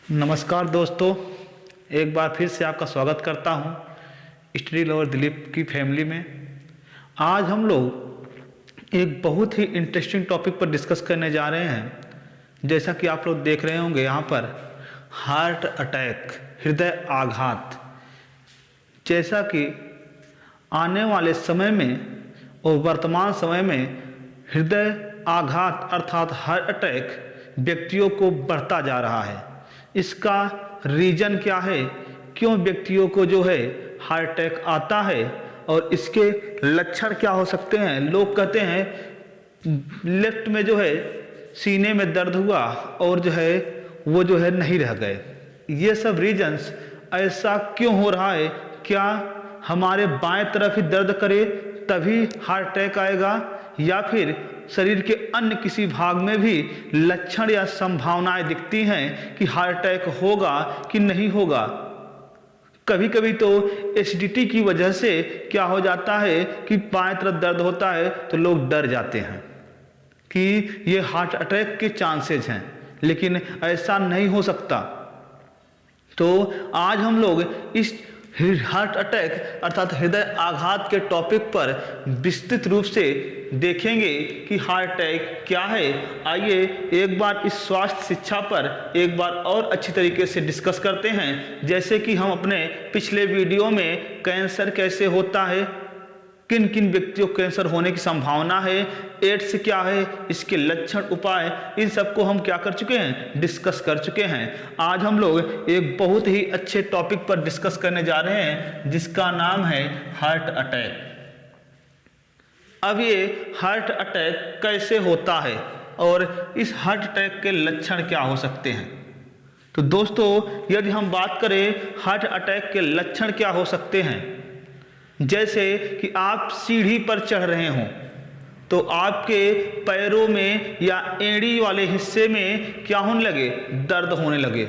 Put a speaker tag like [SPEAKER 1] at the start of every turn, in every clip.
[SPEAKER 1] नमस्कार दोस्तों, एक बार फिर से आपका स्वागत करता हूं स्टडी लवर दिलीप की फैमिली में। आज हम लोग एक बहुत ही इंटरेस्टिंग टॉपिक पर डिस्कस करने जा रहे हैं। जैसा कि आप लोग देख रहे होंगे यहाँ पर हार्ट अटैक, हृदय आघात। जैसा कि आने वाले समय में और वर्तमान समय में हृदय आघात अर्थात हार्ट अटैक व्यक्तियों को बढ़ता जा रहा है। इसका रीजन क्या है, क्यों व्यक्तियों को जो है हार्ट अटैक आता है और इसके लक्षण क्या हो सकते हैं। लोग कहते हैं लेफ्ट में जो है सीने में दर्द हुआ और जो है वो जो है नहीं रह गए। ये सब रीजंस ऐसा क्यों हो रहा है? क्या हमारे बाएं तरफ ही दर्द करे तभी हार्ट अटैक आएगा, या फिर शरीर के अन्य किसी भाग में भी लक्षण या संभावनाएं दिखती हैं कि हार्ट अटैक होगा कि नहीं होगा। कभी कभी तो एसिडिटी की वजह से क्या हो जाता है कि बाएं तरफ दर्द होता है तो लोग डर जाते हैं कि ये हार्ट अटैक के चांसेस हैं, लेकिन ऐसा नहीं हो सकता। तो आज हम लोग इस हार्ट अटैक अर्थात हृदय आघात के टॉपिक पर विस्तृत रूप से देखेंगे कि हार्ट अटैक क्या है। आइए एक बार इस स्वास्थ्य शिक्षा पर एक बार और अच्छी तरीके से डिस्कस करते हैं। जैसे कि हम अपने पिछले वीडियो में कैंसर कैसे होता है, किन किन व्यक्तियों को कैंसर होने की संभावना है, एड्स क्या है, इसके लक्षण, उपाय, इन सबको हम क्या कर चुके हैं, डिस्कस कर चुके हैं। आज हम लोग एक बहुत ही अच्छे टॉपिक पर डिस्कस करने जा रहे हैं जिसका नाम है हार्ट अटैक। अब ये हार्ट अटैक कैसे होता है और इस हार्ट अटैक के लक्षण क्या हो सकते हैं। तो दोस्तों, यदि हम बात करें हार्ट अटैक के लक्षण क्या हो सकते हैं, जैसे कि आप सीढ़ी पर चढ़ रहे हों तो आपके पैरों में या एड़ी वाले हिस्से में क्या होने लगे, दर्द होने लगे।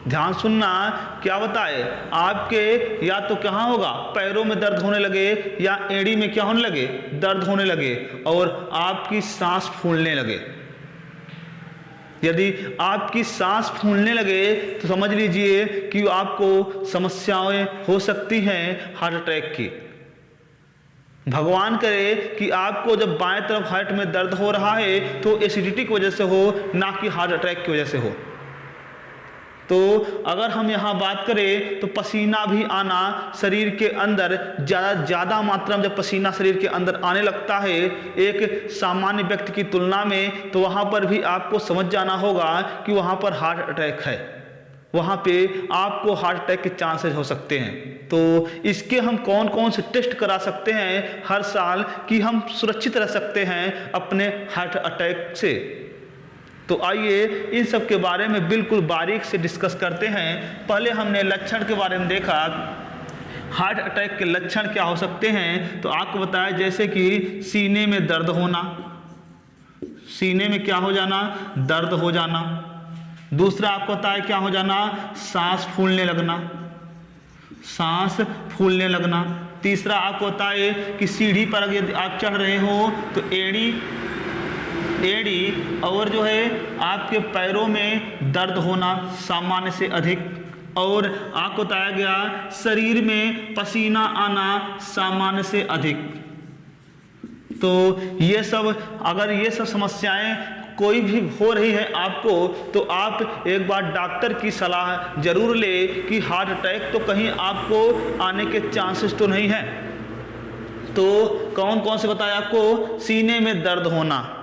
[SPEAKER 1] ध्यान सुनना, क्या बताए, आपके या तो कहाँ होगा, पैरों में दर्द होने लगे या एड़ी में क्या होने लगे, दर्द होने लगे और आपकी सांस फूलने लगे। यदि आपकी सांस फूलने लगे तो समझ लीजिए कि आपको समस्याएं हो सकती हैं हार्ट अटैक की। भगवान करे कि आपको जब बाएं तरफ हार्ट में दर्द हो रहा है तो एसिडिटी की वजह से हो, ना कि हार्ट अटैक की वजह से हो। तो अगर हम यहाँ बात करें तो पसीना भी आना शरीर के अंदर ज़्यादा मात्रा में जब पसीना शरीर के अंदर आने लगता है एक सामान्य व्यक्ति की तुलना में, तो वहाँ पर भी आपको समझ जाना होगा कि वहाँ पर हार्ट अटैक है, वहाँ पे आपको हार्ट अटैक के चांसेस हो सकते हैं। तो इसके हम कौन कौन से टेस्ट करा सकते हैं हर साल कि हम सुरक्षित रह सकते हैं अपने हार्ट अटैक से। तो आइए इन सब के बारे में बिल्कुल बारीक से डिस्कस करते हैं। पहले हमने लक्षण के बारे में देखा, हार्ट अटैक के लक्षण क्या हो सकते हैं। तो आपको बताया जैसे कि सीने में दर्द होना, सीने में क्या हो जाना, दर्द हो जाना। दूसरा आपको बताया क्या हो जाना, सांस फूलने लगना, सांस फूलने लगना। तीसरा आपको बताए कि सीढ़ी पर अगर आप चढ़ रहे हो तो एड़ी और जो है आपके पैरों में दर्द होना सामान्य से अधिक, और आपको बताया गया शरीर में पसीना आना सामान्य से अधिक। तो ये सब, अगर ये सब समस्याएं कोई भी हो रही है आपको, तो आप एक बार डॉक्टर की सलाह जरूर ले कि हार्ट अटैक तो कहीं आपको आने के चांसेस तो नहीं है। तो कौन कौन से बताया आपको, सीने में दर्द होना,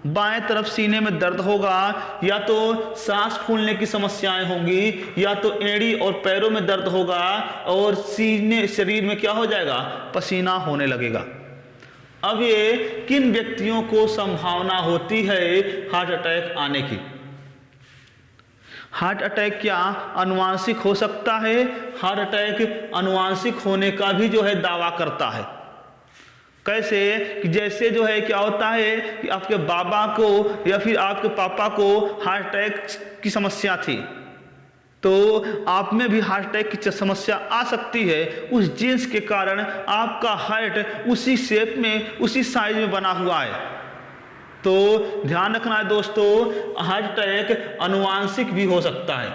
[SPEAKER 1] बाएं तरफ सीने में दर्द होगा, या तो सांस फूलने की समस्याएं होंगी, या तो एड़ी और पैरों में दर्द होगा, और सीने शरीर में क्या हो जाएगा, पसीना होने लगेगा। अब ये किन व्यक्तियों को संभावना होती है हार्ट अटैक आने की। हार्ट अटैक क्या अनुवांशिक हो सकता है? हार्ट अटैक अनुवांशिक होने का भी जो है दावा करता है। कैसे कि जैसे जो है क्या होता है कि आपके बाबा को या फिर आपके पापा को हार्ट अटैक की समस्या थी, तो आप में भी हार्ट अटैक की समस्या आ सकती है। उस जीन्स के कारण आपका हार्ट उसी शेप में, उसी साइज में बना हुआ है। तो ध्यान रखना है दोस्तों, हार्ट अटैक अनुवांशिक भी हो सकता है,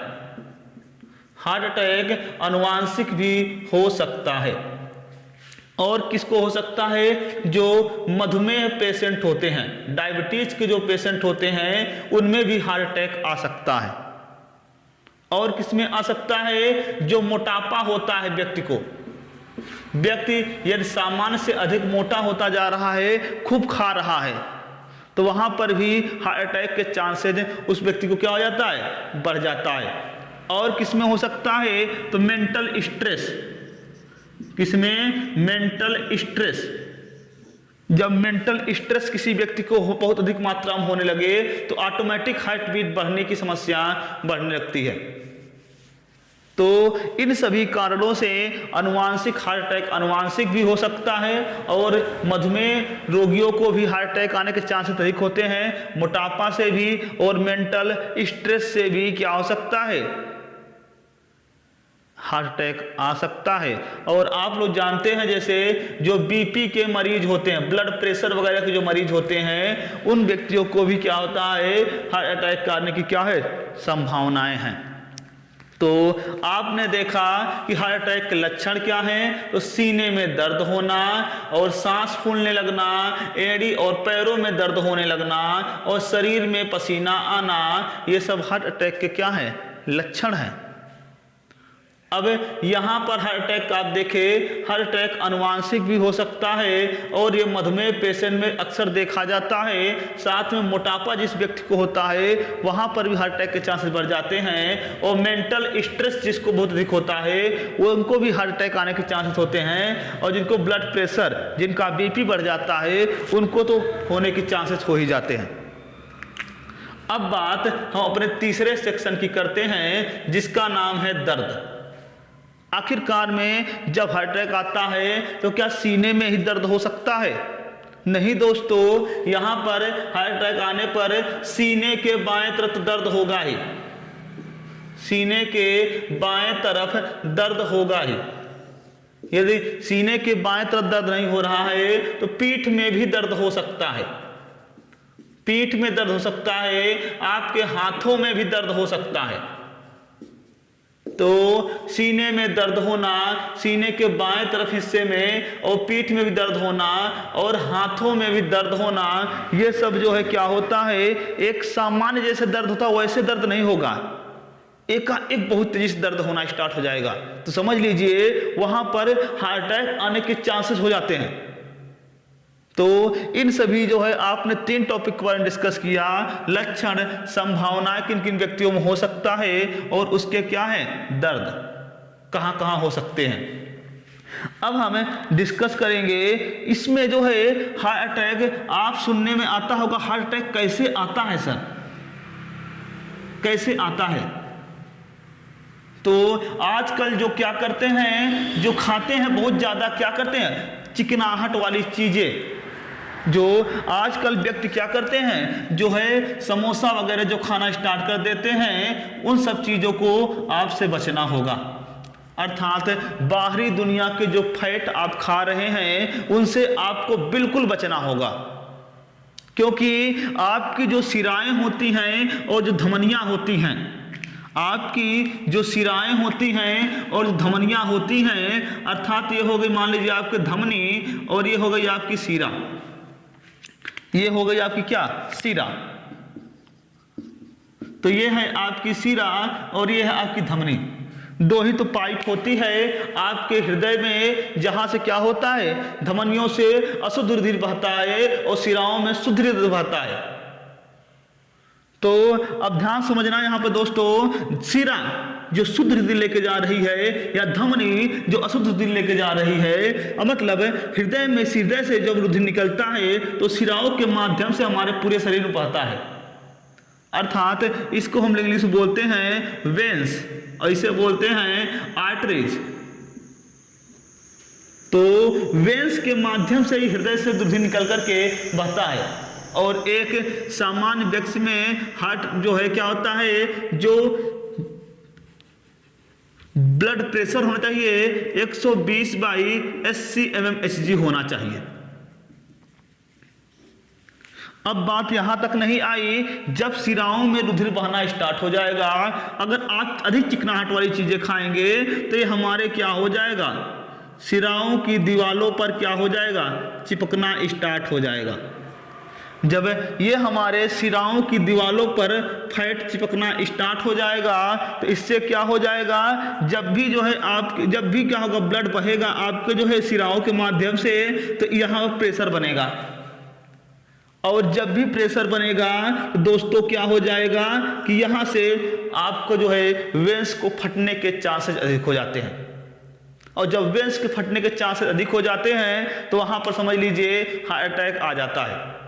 [SPEAKER 1] हार्ट अटैक अनुवांशिक भी हो सकता है। और किसको हो सकता है? जो मधुमेह पेशेंट होते हैं, डायबिटीज के जो पेशेंट होते हैं उनमें भी हार्ट अटैक आ सकता है। और किसमें आ सकता है? जो मोटापा होता है व्यक्ति को, व्यक्ति यदि सामान्य से अधिक मोटा होता जा रहा है, खूब खा रहा है, तो वहां पर भी हार्ट अटैक के चांसेज उस व्यक्ति को क्या हो जाता है? बढ़ जाता है। और किसमें हो सकता है? तो मेंटल स्ट्रेस। किसमें? Mental stress. जब मेंटल स्ट्रेस किसी व्यक्ति को बहुत अधिक मात्रा में होने लगे तो ऑटोमेटिक हार्ट बीट बढ़ने की समस्या बढ़ने लगती है। तो इन सभी कारणों से अनुवांशिक हार्ट अटैक अनुवांशिक भी हो सकता है, और मधुमेह रोगियों को भी हार्ट अटैक आने के चांसेस अधिक होते हैं, मोटापा से भी और मेंटल स्ट्रेस से भी क्या हो सकता है? हार्ट अटैक आ सकता है। और आप लोग जानते हैं जैसे जो बीपी के मरीज होते हैं, ब्लड प्रेशर वगैरह के जो मरीज होते हैं, उन व्यक्तियों को भी क्या होता है? हार्ट अटैक आने की क्या है? संभावनाएं हैं। तो आपने देखा कि हार्ट अटैक के लक्षण क्या हैं? तो सीने में दर्द होना और सांस फूलने लगना, एड़ी और पैरों में दर्द होने लगना और शरीर में पसीना आना, ये सब हार्ट अटैक के क्या हैं? लक्षण हैं। अब यहाँ पर हार्ट अटैक आप देखें, हार्ट अटैक अनुवांशिक भी हो सकता है और ये मधुमेह पेशेंट में अक्सर देखा जाता है। साथ में मोटापा जिस व्यक्ति को होता है वहाँ पर भी हार्ट अटैक के चांसेस बढ़ जाते हैं। और मेंटल स्ट्रेस जिसको बहुत अधिक होता है वो उनको भी हार्ट अटैक आने के चांसेस होते हैं। और जिनको ब्लड प्रेशर, जिनका बीपी बढ़ जाता है, उनको तो होने के चांसेस हो ही जाते हैं। अब बात हम अपने तीसरे सेक्शन की करते हैं जिसका नाम है दर्द। आखिरकार में जब हार्ट अटैक आता है तो क्या सीने में ही दर्द हो सकता है? नहीं दोस्तों, यहाँ पर हार्ट अटैक आने पर सीने के बाएं तरफ दर्द होगा ही, सीने के बाएं तरफ दर्द होगा ही। यदि सीने के बाएं तरफ दर्द नहीं हो रहा है तो पीठ में भी दर्द हो सकता है, पीठ में दर्द हो सकता है, आपके हाथों में भी दर्द हो सकता है। तो सीने में दर्द होना, सीने के बाएं तरफ हिस्से में, और पीठ में भी दर्द होना और हाथों में भी दर्द होना, ये सब जो है क्या होता है? एक सामान्य जैसे दर्द होता है वैसे दर्द नहीं होगा, एक बहुत तेजी से दर्द होना स्टार्ट हो जाएगा। तो समझ लीजिए वहां पर हार्ट अटैक आने के चांसेस हो जाते हैं। तो इन सभी जो है आपने 3 टॉपिक के बारे में डिस्कस किया, लक्षण, संभावनाएं किन किन व्यक्तियों में हो सकता है और उसके क्या है? दर्द कहां कहां हो सकते हैं। अब हम डिस्कस करेंगे इसमें जो है हार्ट अटैक, आप सुनने में आता होगा हार्ट अटैक कैसे आता है सर, कैसे आता है? तो आजकल जो क्या करते हैं, जो खाते हैं बहुत ज्यादा, क्या करते हैं? चिकनाहट वाली चीजें, जो आजकल व्यक्ति क्या करते हैं, जो है समोसा वगैरह जो खाना स्टार्ट कर देते हैं, उन सब चीजों को आपसे बचना होगा। अर्थात बाहरी दुनिया के जो फैट आप खा रहे हैं उनसे आपको बिल्कुल बचना होगा, क्योंकि आपकी जो शिराएं होती हैं और जो धमनियां होती हैं, आपकी जो शिराएं होती हैं और जो धमनियां होती हैं, अर्थात ये हो गई मान लीजिए आपके धमनी और ये हो गई आपकी शिरा, ये हो गई आपकी क्या? शिरा। तो ये है आपकी शिरा और ये है आपकी धमनी। दो ही तो पाइप होती है आपके हृदय में, जहां से क्या होता है? धमनियों से अशुद्ध रुधिर बहता है और शिराओं में शुद्ध रुधिर बहता है। तो अब ध्यान समझना यहाँ पे दोस्तों, शिरा जो शुद्ध रुधिर लेके जा रही है या धमनी जो अशुद्ध रुधिर लेके जा रही है, मतलब हृदय में, हृदय से जब रुधिर निकलता है तो शिराओं के माध्यम से हमारे पूरे शरीर में बहता है। अर्थात इसको हम इंग्लिश में बोलते हैं वेन्स, और इसे बोलते हैं आर्टरीज। तो वेन्स के माध्यम से ही हृदय से रुधिर निकल करके बहता है। और एक सामान्य व्यक्ति में हार्ट जो है क्या होता है, जो ब्लड प्रेशर होना चाहिए 120/80 mmHg होना चाहिए। अब बात यहां तक नहीं आई, जब शिराओं में रुधिर बहना स्टार्ट हो जाएगा, अगर आप अधिक चिकनाहट वाली चीजें खाएंगे तो ये हमारे क्या हो जाएगा, शिराओं की दीवारों पर क्या हो जाएगा, चिपकना स्टार्ट हो जाएगा। जब ये हमारे शिराओं की दीवारों पर फैट चिपकना स्टार्ट हो जाएगा तो इससे क्या हो जाएगा, जब भी जो है जब भी क्या होगा, ब्लड बहेगा आपके जो है शिराओं के माध्यम से, तो यहाँ प्रेशर बनेगा, और जब भी प्रेशर बनेगा तो दोस्तों क्या हो जाएगा कि यहाँ से आपको जो है वेंस को फटने के चांसेस अधिक हो जाते हैं, और जब वेंस के फटने के चांसेस अधिक हो जाते हैं तो वहाँ पर समझ लीजिए हार्ट अटैक आ जाता है।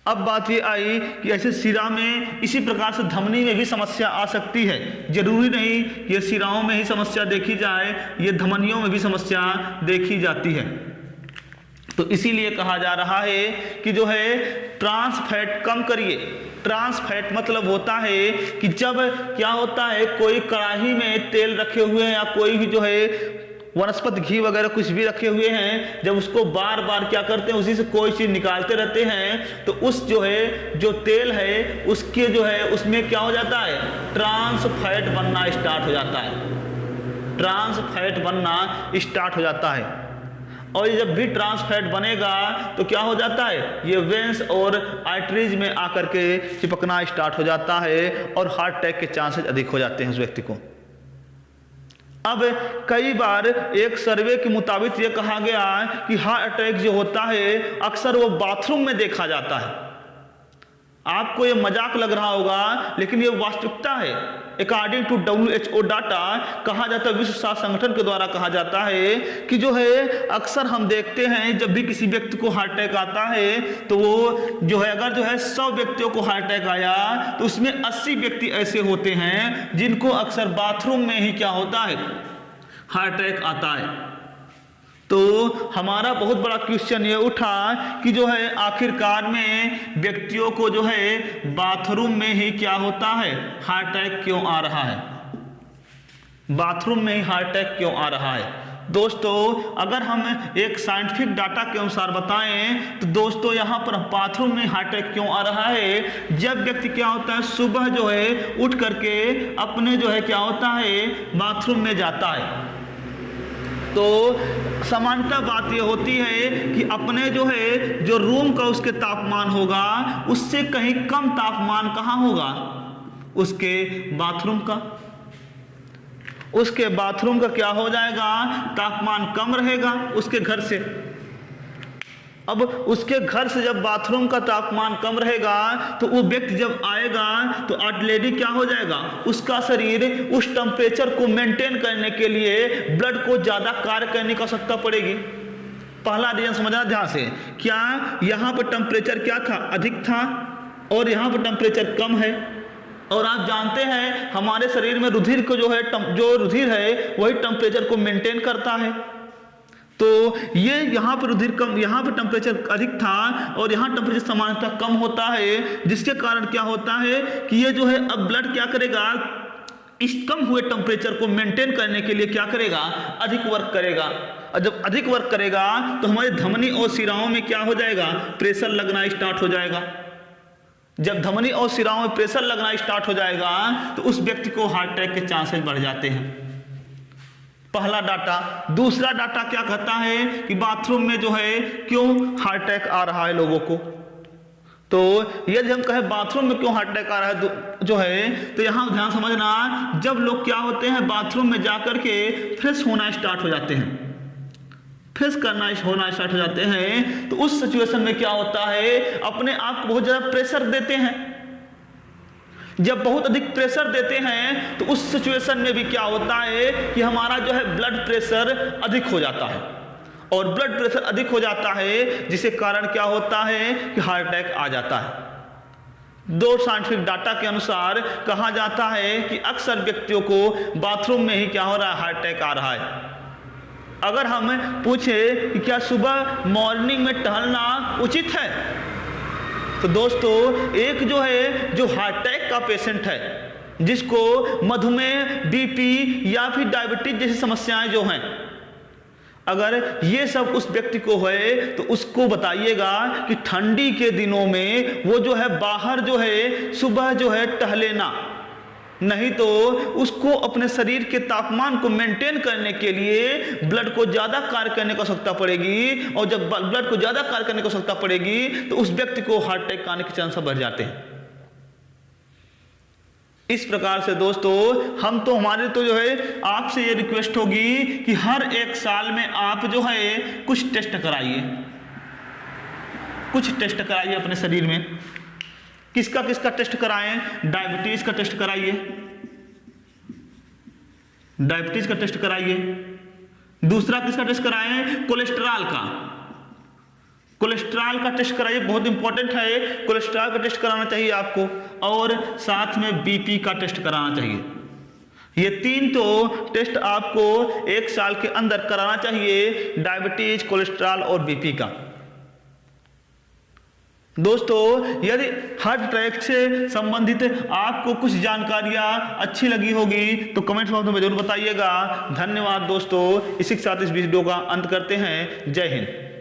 [SPEAKER 1] अब बात ये आई कि ऐसे शिरा में इसी प्रकार से धमनी में भी समस्या आ सकती है, जरूरी नहीं कि ये शिराओं में ही समस्या देखी जाए, ये धमनियों में भी समस्या देखी जाती है। तो इसीलिए कहा जा रहा है कि जो है ट्रांस फैट कम करिए। ट्रांस फैट मतलब होता है कि जब क्या होता है, कोई कढ़ाई में तेल रखे हुए हैं या कोई भी जो है वनस्पति घी वगैरह कुछ भी रखे हुए हैं, जब उसको बार बार क्या करते हैं, उसी से कोई चीज निकालते रहते हैं, तो उस जो है जो तेल है उसके जो है उसमें क्या हो जाता है, ट्रांस फैट बनना स्टार्ट हो जाता है। ट्रांस फैट बनना स्टार्ट हो जाता है, और जब भी ट्रांस फैट बनेगा तो क्या हो जाता है, ये वेंस और आर्टरीज में आकर के चिपकना स्टार्ट हो जाता है, और हार्ट अटैक के चांसेस अधिक हो जाते हैं उस व्यक्ति को। अब कई बार एक सर्वे के मुताबिक ये कहा गया कि हार्ट अटैक जो होता है अक्सर वो बाथरूम में देखा जाता है। आपको ये मजाक लग रहा होगा, लेकिन ये वास्तविकता है। अकॉर्डिंग टू WHO डाटा कहा जाता है, विश्व स्वास्थ्य संगठन के द्वारा कहा जाता है कि जो है अक्सर हम देखते हैं जब भी किसी व्यक्ति को हार्ट अटैक आता है तो वो जो है अगर जो है 100 व्यक्तियों को हार्ट अटैक आया तो उसमें 80 व्यक्ति ऐसे होते हैं जिनको अक्सर बाथरूम में ही क्या होता है, हार्ट अटैक आता है। तो हमारा बहुत बड़ा क्वेश्चन ये उठा कि जो है आखिरकार में व्यक्तियों को जो है बाथरूम में ही क्या होता है, हार्ट अटैक क्यों आ रहा है, बाथरूम में ही हार्ट अटैक क्यों आ रहा है। दोस्तों अगर हम एक साइंटिफिक डाटा के अनुसार बताएं तो दोस्तों यहाँ पर बाथरूम में हार्ट अटैक क्यों आ रहा है, जब व्यक्ति क्या होता है सुबह जो है उठ करके अपने जो है क्या होता है बाथरूम में जाता है, तो सामान्यतः बात ये होती है कि अपने जो है जो रूम का उसके तापमान होगा उससे कहीं कम तापमान कहाँ होगा, उसके बाथरूम का। उसके बाथरूम का क्या हो जाएगा, तापमान कम रहेगा उसके घर से। अब उसके घर से जब बाथरूम का तापमान कम रहेगा तो वो व्यक्ति जब आएगा तो ऑलरेडी क्या हो जाएगा, उसका शरीर उस टेम्परेचर को मेंटेन करने के लिए ब्लड को ज़्यादा कार्य करने की आवश्यकता पड़ेगी। पहला रीजन समझना ध्यान से, क्या यहाँ पर टेम्परेचर क्या था, अधिक था, और यहाँ पर टेम्परेचर कम है। और आप जानते हैं हमारे शरीर में रुधिर को जो है जो रुधिर है वही टेम्परेचर को मेंटेन करता है। तो ये यहाँ पर रुधिर कम, यहाँ पर टेम्परेचर अधिक था और यहाँ टेम्परेचर सामान्यतः कम होता है, जिसके कारण क्या होता है कि ये जो है अब ब्लड क्या करेगा, इस कम हुए टेम्परेचर को मेंटेन करने के लिए क्या करेगा, अधिक वर्क करेगा। और जब अधिक वर्क करेगा तो हमारी धमनी और शिराओं में क्या हो जाएगा, प्रेशर लगना स्टार्ट हो जाएगा। जब धमनी और शिराओं में प्रेशर लगना स्टार्ट हो जाएगा तो उस व्यक्ति को हार्ट अटैक के चांसेस बढ़ जाते हैं। पहला डाटा। दूसरा डाटा क्या कहता है कि बाथरूम में जो है क्यों हार्ट अटैक आ रहा है लोगों को। तो यदि हम कहें बाथरूम में क्यों हार्ट अटैक आ रहा है जो है, तो यहाँ ध्यान समझना, जब लोग क्या होते हैं बाथरूम में जाकर के फ्रेश होना स्टार्ट हो जाते हैं, फ्रेश होना स्टार्ट हो जाते हैं, तो उस सिचुएशन में क्या होता है, अपने आप को बहुत ज़्यादा प्रेशर देते हैं। जब बहुत अधिक प्रेशर देते हैं तो उस सिचुएशन में भी क्या होता है कि हमारा जो है ब्लड प्रेशर अधिक हो जाता है, और ब्लड प्रेशर अधिक हो जाता है जिसके कारण क्या होता है कि हार्ट अटैक आ जाता है। दो साइंटिफिक डाटा के अनुसार कहा जाता है कि अक्सर व्यक्तियों को बाथरूम में ही क्या हो रहा है, हार्ट अटैक आ रहा है। अगर हम पूछे कि क्या सुबह मॉर्निंग में टहलना उचित है, तो दोस्तों एक जो है जो हार्ट अटैक का पेशेंट है, जिसको मधुमेह, बीपी या फिर डायबिटीज जैसी समस्याएं जो हैं, अगर ये सब उस व्यक्ति को है तो उसको बताइएगा कि ठंडी के दिनों में वो जो है बाहर जो है सुबह जो है टहले ना, नहीं तो उसको अपने शरीर के तापमान को मेंटेन करने के लिए ब्लड को ज़्यादा कार्य करने की आवश्यकता पड़ेगी, और जब ब्लड को ज़्यादा कार्य करने की आवश्यकता पड़ेगी तो उस व्यक्ति को हार्ट अटैक आने के चांसेस बढ़ जाते हैं। इस प्रकार से दोस्तों हम तो हमारे तो जो है आपसे ये रिक्वेस्ट होगी कि हर एक साल में आप जो है कुछ टेस्ट कराइए, कुछ टेस्ट कराइए अपने शरीर में। किसका किसका टेस्ट कराएं? डायबिटीज का टेस्ट कराइए, डायबिटीज का टेस्ट कराइए। दूसरा किसका टेस्ट कराएं? कोलेस्ट्रॉल का, कोलेस्ट्रॉल का टेस्ट कराइए, बहुत इंपॉर्टेंट है, कोलेस्ट्रॉल का टेस्ट कराना चाहिए आपको, और साथ में बीपी का टेस्ट कराना चाहिए। ये 3 तो टेस्ट आपको एक साल के अंदर कराना चाहिए, डायबिटीज, कोलेस्ट्रॉल और बीपी का। दोस्तों यदि हार्ट अटैक से संबंधित आपको कुछ जानकारियां अच्छी लगी होगी तो कमेंट बॉक्स में जरूर बताइएगा। धन्यवाद दोस्तों। इसी के साथ इस वीडियो का अंत करते हैं। जय हिंद।